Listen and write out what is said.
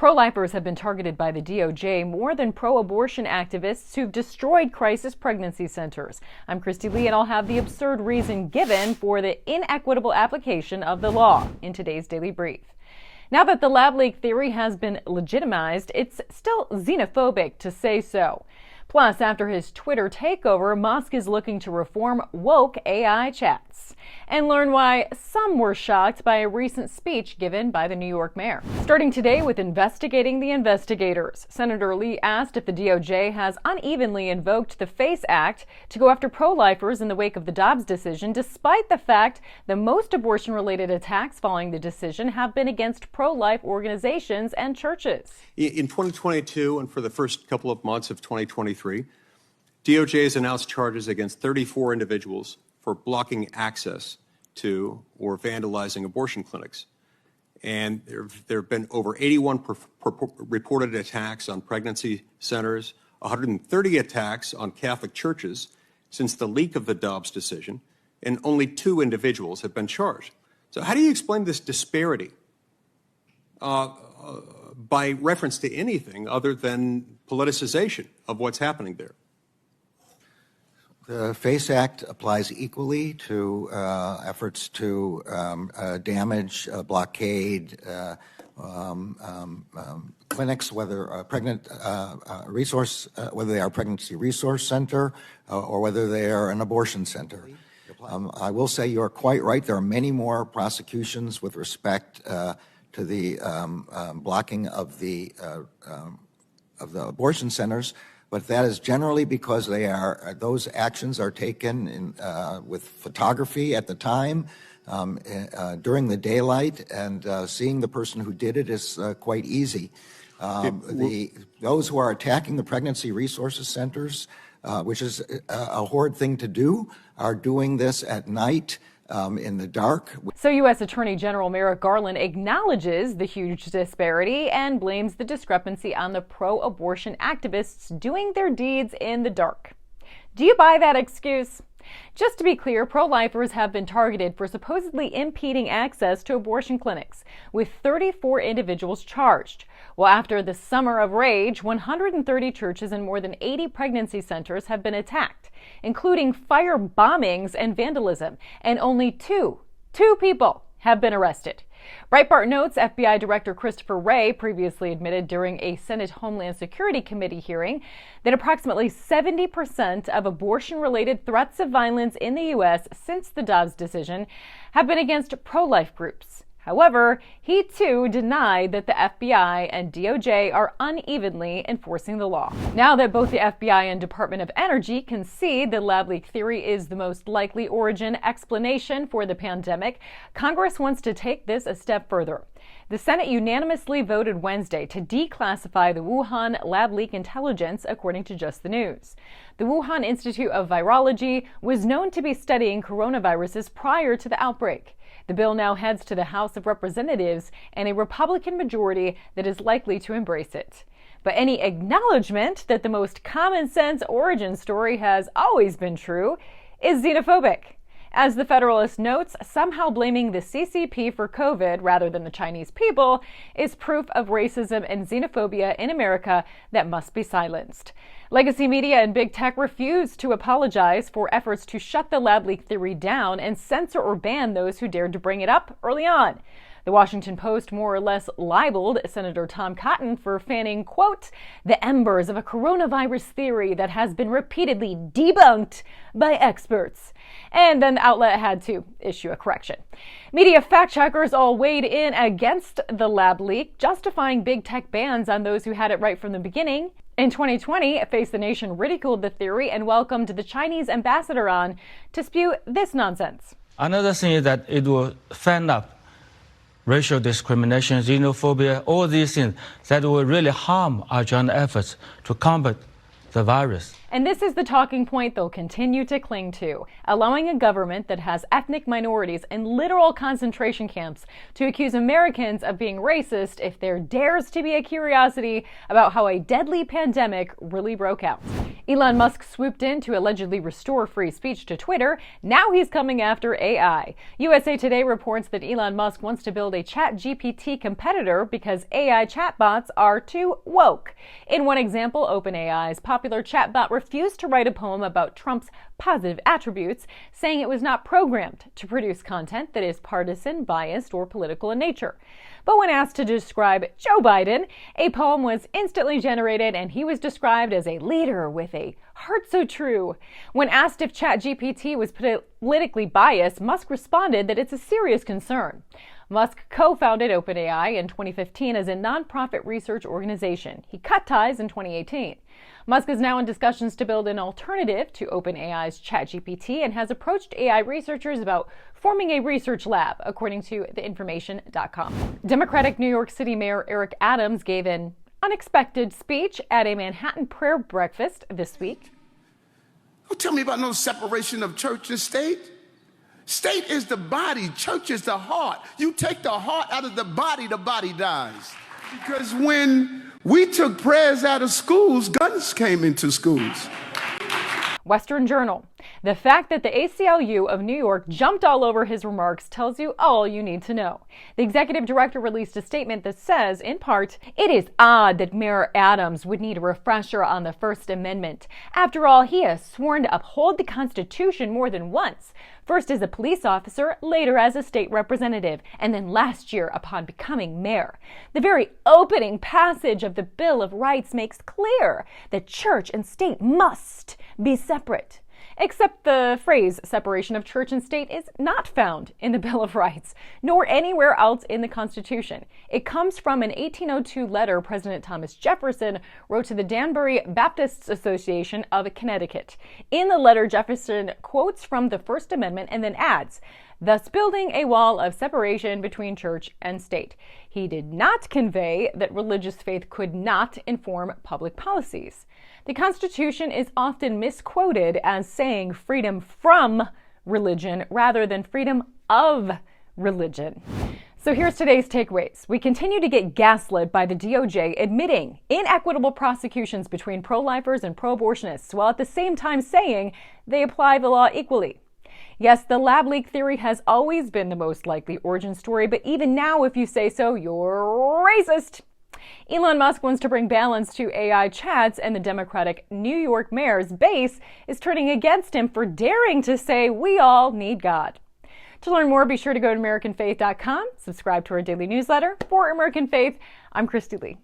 Pro-lifers have been targeted by the DOJ more than pro-abortion activists who've destroyed crisis pregnancy centers. I'm Kristi Leigh, and I'll have the absurd reason given for the inequitable application of the law in today's Daily Brief. Now that the lab leak theory has been legitimized, it's still xenophobic to say so. Plus, after his Twitter takeover, Musk is looking to reform woke AI chats and learn why some were shocked by a recent speech given by the New York mayor. Starting today with investigating the investigators, Senator Leigh asked if the DOJ has unevenly invoked the FACE Act to go after pro-lifers in the wake of the Dobbs decision, despite the fact that most abortion-related attacks following the decision have been against pro-life organizations and churches. In 2022 and for the first couple of months of 2023, DOJ has announced charges against 34 individuals for blocking access to or vandalizing abortion clinics. And there have been over 81 reported attacks on pregnancy centers, 130 attacks on Catholic churches since the leak of the Dobbs decision, and only 2 individuals have been charged. So how do you explain this disparity by reference to anything other than politicization of what's happening there? The FACE Act applies equally to efforts to damage, blockade clinics, whether whether they are a pregnancy resource center or whether they are an abortion center. I will say you're quite right. There are many more prosecutions with respect to the blocking of the abortion centers. But that is generally because those actions are taken with photography at the time, during the daylight, and seeing the person who did it is quite easy. Those who are attacking the pregnancy resources centers, which is a horrid thing to do, are doing this at night. In the dark. So U.S. Attorney General Merrick Garland acknowledges the huge disparity and blames the discrepancy on the pro-abortion activists doing their deeds in the dark. Do you buy that excuse? Just to be clear, pro-lifers have been targeted for supposedly impeding access to abortion clinics, with 34 individuals charged. Well, after the summer of rage, 130 churches and more than 80 pregnancy centers have been attacked, including fire bombings and vandalism, and only two people have been arrested. Breitbart notes FBI Director Christopher Wray previously admitted during a Senate Homeland Security Committee hearing that approximately 70% of abortion-related threats of violence in the U.S. since the Dobbs decision have been against pro-life groups. However, he too denied that the FBI and DOJ are unevenly enforcing the law. Now that both the FBI and Department of Energy concede the lab leak theory is the most likely origin explanation for the pandemic, Congress wants to take this a step further. The Senate unanimously voted Wednesday to declassify the Wuhan lab leak intelligence, according to Just the News. The Wuhan Institute of Virology was known to be studying coronaviruses prior to the outbreak. The bill now heads to the House of Representatives and a Republican majority that is likely to embrace it. But any acknowledgement that the most common sense origin story has always been true is xenophobic. As the Federalist notes, somehow blaming the CCP for COVID rather than the Chinese people is proof of racism and xenophobia in America that must be silenced. Legacy media and big tech refuse to apologize for efforts to shut the lab leak theory down and censor or ban those who dared to bring it up early on. The Washington Post more or less libeled Senator Tom Cotton for fanning, quote, the embers of a coronavirus theory that has been repeatedly debunked by experts. And then the outlet had to issue a correction. Media fact-checkers all weighed in against the lab leak, justifying big tech bans on those who had it right from the beginning. In 2020, Face the Nation ridiculed the theory and welcomed the Chinese ambassador on to spew this nonsense. Another thing is that it will fan up racial discrimination, xenophobia, all these things that will really harm our joint efforts to combat the virus. And this is the talking point they'll continue to cling to, allowing a government that has ethnic minorities in literal concentration camps to accuse Americans of being racist if there dares to be a curiosity about how a deadly pandemic really broke out. Elon Musk swooped in to allegedly restore free speech to Twitter. Now he's coming after AI. USA Today reports that Elon Musk wants to build a ChatGPT competitor because AI chatbots are too woke. In one example, OpenAI's popular chatbot refused to write a poem about Trump's positive attributes, saying it was not programmed to produce content that is partisan, biased, or political in nature. But when asked to describe Joe Biden, a poem was instantly generated and he was described as a leader with a heart so true. When asked if ChatGPT was politically biased, Musk responded that it's a serious concern. Musk co-founded OpenAI in 2015 as a nonprofit research organization. He cut ties in 2018. Musk is now in discussions to build an alternative to OpenAI's ChatGPT and has approached AI researchers about forming a research lab, according to theinformation.com. Democratic New York City Mayor Eric Adams gave an unexpected speech at a Manhattan prayer breakfast this week. Don't tell me about no separation of church and state. State is the body, church is the heart. You take the heart out of the body dies. Because when we took prayers out of schools, guns came into schools. Western Journal. The fact that the ACLU of New York jumped all over his remarks tells you all you need to know. The executive director released a statement that says, in part, "It is odd that Mayor Adams would need a refresher on the First Amendment. After all, he has sworn to uphold the Constitution more than once. First as a police officer, later as a state representative, and then last year upon becoming mayor. The very opening passage of the Bill of Rights makes clear that church and state must be separate." Except the phrase separation of church and state is not found in the Bill of Rights, nor anywhere else in the Constitution. It comes from an 1802 letter President Thomas Jefferson wrote to the Danbury Baptist Association of Connecticut. In the letter, Jefferson quotes from the First Amendment and then adds, thus building a wall of separation between church and state. He did not convey that religious faith could not inform public policies. The Constitution is often misquoted as saying freedom from religion rather than freedom of religion. So here's today's takeaways. We continue to get gaslit by the DOJ admitting inequitable prosecutions between pro-lifers and pro-abortionists, while at the same time saying they apply the law equally. Yes, the lab leak theory has always been the most likely origin story, but even now, if you say so, you're racist. Elon Musk wants to bring balance to AI chats, and the Democratic New York mayor's base is turning against him for daring to say we all need God. To learn more, be sure to go to AmericanFaith.com, subscribe to our daily newsletter. For American Faith, I'm Kristi Leigh.